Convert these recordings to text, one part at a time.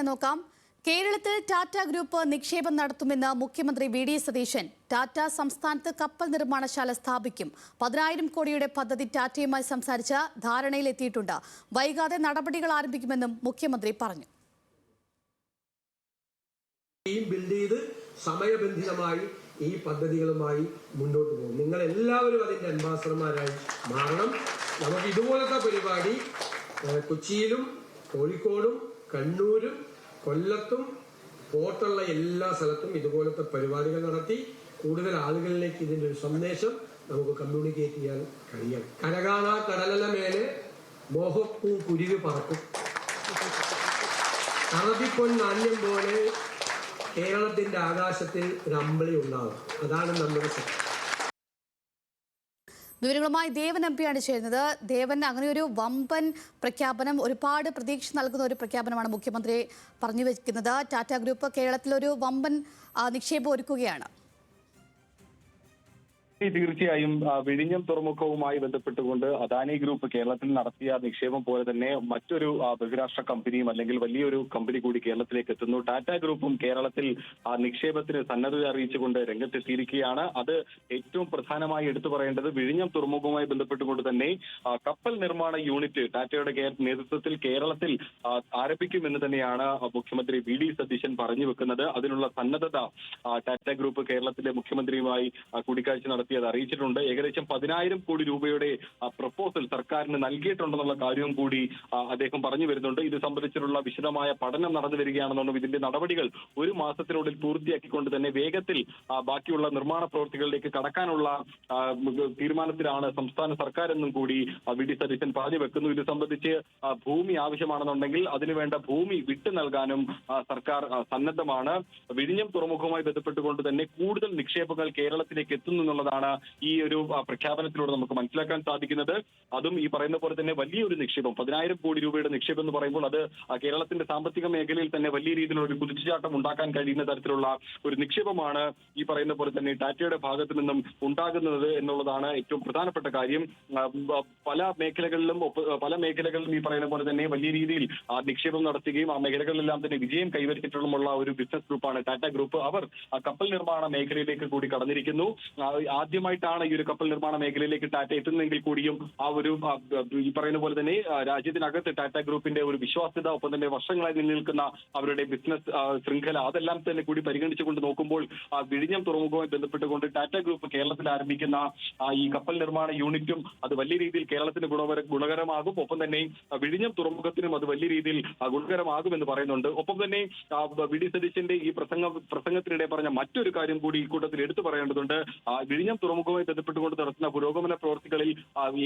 നോക്കാം. കേരളത്തിൽ ടാറ്റ ഗ്രൂപ്പ് നിക്ഷേപം നടത്തുമെന്ന് മുഖ്യമന്ത്രി വി.ഡി. സതീശൻ. ടാറ്റ സംസ്ഥാനത്ത് കപ്പൽ നിർമ്മാണശാല സ്ഥാപിക്കും. 10,000 കോടിയുടെ പദ്ധതി ടാറ്റയുമായി സംസാരിച്ച് ധാരണയിലെത്തിയിട്ടുണ്ട്. വൈകാതെ നടപടികൾ ആരംഭിക്കുമെന്നും മുഖ്യമന്ത്രി പറഞ്ഞു. സമയബന്ധിതമായി ഈ പദ്ധതികളുമായി മുന്നോട്ട് പോകും. നിങ്ങൾ എല്ലാവരും അതിന്റെ അംബാസഡർമാരായി മാറണം. നമുക്ക് ഇതുപോലത്തെ പരിപാടി കൊച്ചിയിലും കോഴിക്കോടും കണ്ണൂരും കൊല്ലത്തും പോർട്ടുള്ള എല്ലാ സ്ഥലത്തും ഇതുപോലത്തെ പരിപാടികൾ നടത്തി കൂടുതൽ ആളുകളിലേക്ക് ഇതിന്റെ ഒരു സന്ദേശം നമുക്ക് കമ്മ്യൂണിക്കേറ്റ് ചെയ്യാൻ കഴിയണം. കരകാണ കടലല മേലെ മോഹപ്പൂ കുരുവി പറക്കും. അറബിപ്പൊന്നാണ്യം പോലെ കേരളത്തിന്റെ ആകാശത്തിൽ ഒരു അമ്പിളി ഉണ്ടാവും. അതാണ് നമ്മുടെ ശക്തി. വിവരങ്ങളുമായി ദേവൻ എം.പിയാണ് ചേരുന്നത്. ദേവൻ, അങ്ങനെ ഒരു വമ്പൻ പ്രഖ്യാപനം, ഒരുപാട് പ്രതീക്ഷ നൽകുന്ന ഒരു പ്രഖ്യാപനമാണ് മുഖ്യമന്ത്രി പറഞ്ഞു വെക്കുന്നത്. ടാറ്റ ഗ്രൂപ്പ് കേരളത്തിലൊരു വമ്പൻ നിക്ഷേപം ഒരുക്കുകയാണ്. തീർച്ചയായും വിഴിഞ്ഞം തുറമുഖവുമായി ബന്ധപ്പെട്ടുകൊണ്ട് അദാനി ഗ്രൂപ്പ് കേരളത്തിൽ നടത്തിയ നിക്ഷേപം പോലെ തന്നെ മറ്റൊരു ബഹുരാഷ്ട്ര കമ്പനിയും അല്ലെങ്കിൽ വലിയൊരു കമ്പനി കൂടി കേരളത്തിലേക്ക് എത്തുന്നു. ടാറ്റ ഗ്രൂപ്പും കേരളത്തിൽ നിക്ഷേപത്തിന് സന്നദ്ധത അറിയിച്ചുകൊണ്ട് രംഗത്തെത്തിയിരിക്കുകയാണ്. അത് ഏറ്റവും പ്രധാനമായി എടുത്തു പറയേണ്ടത് വിഴിഞ്ഞം തുറമുഖവുമായി ബന്ധപ്പെട്ടുകൊണ്ട് തന്നെ കപ്പൽ നിർമ്മാണ യൂണിറ്റ് ടാറ്റയുടെ നേതൃത്വത്തിൽ കേരളത്തിൽ ആരംഭിക്കുമെന്ന് തന്നെയാണ് മുഖ്യമന്ത്രി വി.ഡി. സതീശൻ പറഞ്ഞു വെക്കുന്നത്. അതിനുള്ള സന്നദ്ധത ടാറ്റ ഗ്രൂപ്പ് കേരളത്തിലെ മുഖ്യമന്ത്രിയുമായി കൂടിക്കാഴ്ച നടത്തി അത് അറിയിച്ചിട്ടുണ്ട്. ഏകദേശം 10,000 കോടി രൂപയുടെ പ്രപ്പോസൽ സർക്കാരിന് നൽകിയിട്ടുണ്ടെന്നുള്ള കാര്യവും കൂടി അദ്ദേഹം പറഞ്ഞു വരുന്നുണ്ട്. ഇത് സംബന്ധിച്ചിട്ടുള്ള വിശദമായ പഠനം നടന്നു വരികയാണെന്നും ഇതിന്റെ നടപടികൾ 1 മാസത്തിനുള്ളിൽ പൂർത്തിയാക്കിക്കൊണ്ട് തന്നെ വേഗത്തിൽ ബാക്കിയുള്ള നിർമ്മാണ പ്രവൃത്തികളിലേക്ക് കടക്കാനുള്ള തീരുമാനത്തിലാണ് സംസ്ഥാന സർക്കാർ എന്നും കൂടി വി.ഡി. സതീശൻ പറഞ്ഞു വെക്കുന്നു. ഇത് സംബന്ധിച്ച് ഭൂമി ആവശ്യമാണെന്നുണ്ടെങ്കിൽ അതിനുവേണ്ട ഭൂമി വിട്ടു നൽകാനും സർക്കാർ സന്നദ്ധമാണ്. വിഴിഞ്ഞം തുറമുഖവുമായി ബന്ധപ്പെട്ടുകൊണ്ട് തന്നെ കൂടുതൽ നിക്ഷേപങ്ങൾ കേരളത്തിലേക്ക് എത്തുന്നു എന്നുള്ളതാണ് ഈ ഒരു പ്രഖ്യാപനത്തിലൂടെ നമുക്ക് മനസ്സിലാക്കാൻ സാധിക്കുന്നത്. അതും ഈ പറയുന്ന പോലെ തന്നെ വലിയൊരു നിക്ഷേപം, 10,000 കോടി രൂപയുടെ നിക്ഷേപം എന്ന് പറയുമ്പോൾ അത് കേരളത്തിന്റെ സാമ്പത്തിക മേഖലയിൽ തന്നെ വലിയ രീതിയിലുള്ള ഒരു കുതിച്ചുചാട്ടം ഉണ്ടാക്കാൻ കഴിയുന്ന തരത്തിലുള്ള ഒരു നിക്ഷേപമാണ് ഈ പറയുന്ന പോലെ തന്നെ ടാറ്റയുടെ ഭാഗത്തു നിന്നും ഉണ്ടാകുന്നത് എന്നുള്ളതാണ് ഏറ്റവും പ്രധാനപ്പെട്ട കാര്യം. പല മേഖലകളിലും ഈ പറയുന്ന പോലെ തന്നെ വലിയ രീതിയിൽ നിക്ഷേപം നടത്തുകയും ആ മേഖലകളിലെല്ലാം തന്നെ വിജയം കൈവരിച്ചിട്ടുള്ള ഒരു ബിസിനസ് ഗ്രൂപ്പാണ് ടാറ്റ ഗ്രൂപ്പ്. അവർ കപ്പൽ നിർമ്മാണ മേഖലയിലേക്ക് കൂടി കടന്നിരിക്കുന്നു. ആദ്യമായിട്ടാണ് ഈ ഒരു കപ്പൽ നിർമ്മാണ മേഖലയിലേക്ക് ടാറ്റ എത്തുന്നതെങ്കിൽ കൂടിയും ആ ഒരു ഈ പറയുന്ന പോലെ തന്നെ രാജ്യത്തിനകത്ത് ടാറ്റ ഗ്രൂപ്പിന്റെ ഒരു വിശ്വാസ്യത, ഒപ്പം തന്നെ വർഷങ്ങളായി നിലനിൽക്കുന്ന അവരുടെ ബിസിനസ് ശൃംഖല, അതെല്ലാം തന്നെ കൂടി പരിഗണിച്ചുകൊണ്ട് നോക്കുമ്പോൾ വിഴിഞ്ഞം തുറമുഖവുമായി ബന്ധപ്പെട്ടുകൊണ്ട് ടാറ്റ ഗ്രൂപ്പ് കേരളത്തിൽ ആരംഭിക്കുന്ന ഈ കപ്പൽ നിർമ്മാണ യൂണിറ്റും അത് വലിയ രീതിയിൽ കേരളത്തിന് ഗുണകരമാകും. ഒപ്പം തന്നെ വിഴിഞ്ഞം തുറമുഖത്തിനും അത് വലിയ രീതിയിൽ ഗുണകരമാകുമെന്ന് പറയുന്നുണ്ട്. ഒപ്പം തന്നെ വി.ഡി. സതീശന്റെ ഈ പ്രസംഗത്തിനിടെ പറഞ്ഞ മറ്റൊരു കാര്യം കൂടി ഈ കൂട്ടത്തിൽ എടുത്തു പറയേണ്ടതുണ്ട്. വിഴിഞ്ഞം തുറമുഖവുമായി ബന്ധപ്പെട്ടുകൊണ്ട് നടത്തുന്ന പുരോഗമന പ്രവർത്തികളിൽ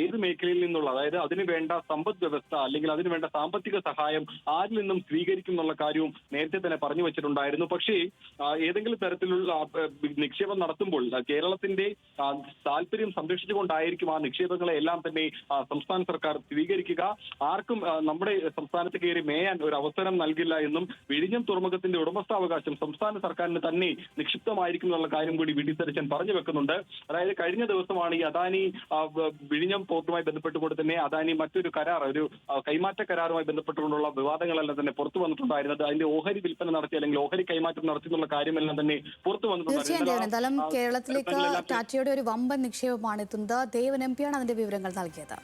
ഏത് മേഖലയിൽ നിന്നുള്ള, അതായത് അതിന് വേണ്ട സമ്പദ് വ്യവസ്ഥ അല്ലെങ്കിൽ അതിന് വേണ്ട സാമ്പത്തിക സഹായം ആരിൽ നിന്നും സ്വീകരിക്കും എന്നുള്ള കാര്യവും നേരത്തെ തന്നെ പറഞ്ഞു വെച്ചിട്ടുണ്ടായിരുന്നു. പക്ഷേ ഏതെങ്കിലും തരത്തിലുള്ള നിക്ഷേപം നടത്തുമ്പോൾ കേരളത്തിന്റെ താല്പര്യം സംരക്ഷിച്ചുകൊണ്ടായിരിക്കും ആ നിക്ഷേപങ്ങളെ എല്ലാം തന്നെ സംസ്ഥാന സർക്കാർ സ്വീകരിക്കുക. ആർക്കും നമ്മുടെ സംസ്ഥാനത്ത് കയറി മേയാൻ ഒരു അവസരം നൽകില്ല എന്നും വിഴിഞ്ഞം തുറമുഖത്തിന്റെ ഉടമസ്ഥാവകാശം സംസ്ഥാന സർക്കാരിന് തന്നെ നിക്ഷിപ്തമായിരിക്കും എന്നുള്ള കാര്യം കൂടി വി.ഡി. സതീശൻ പറഞ്ഞു വെക്കുന്നുണ്ട്. അതായത് കഴിഞ്ഞ ദിവസമാണ് ഈ അദാനി വിഴിഞ്ഞം പോർട്ടുമായി ബന്ധപ്പെട്ടുകൊണ്ട് തന്നെ അദാനി മറ്റൊരു കരാർ, ഒരു കൈമാറ്റ കരാറുമായി ബന്ധപ്പെട്ടുകൊണ്ടുള്ള വിവാദങ്ങളെല്ലാം തന്നെ പുറത്തു വന്നിട്ടുണ്ടായിരുന്നത്. അതിന്റെ ഓഹരി വിൽപ്പന നടത്തി അല്ലെങ്കിൽ ഓഹരി കൈമാറ്റം നടത്തി എന്നുള്ള കാര്യമെല്ലാം തന്നെ പുറത്തു വന്നിട്ടുണ്ടായിരുന്നു. കേരളത്തിലേക്ക് ടാറ്റയുടെ ഒരു വമ്പൻ നിക്ഷേപമാണ് എത്തുന്നത്. ദേവൻ എം.പിയാണ് അതിന്റെ വിവരങ്ങൾ നൽകിയത്.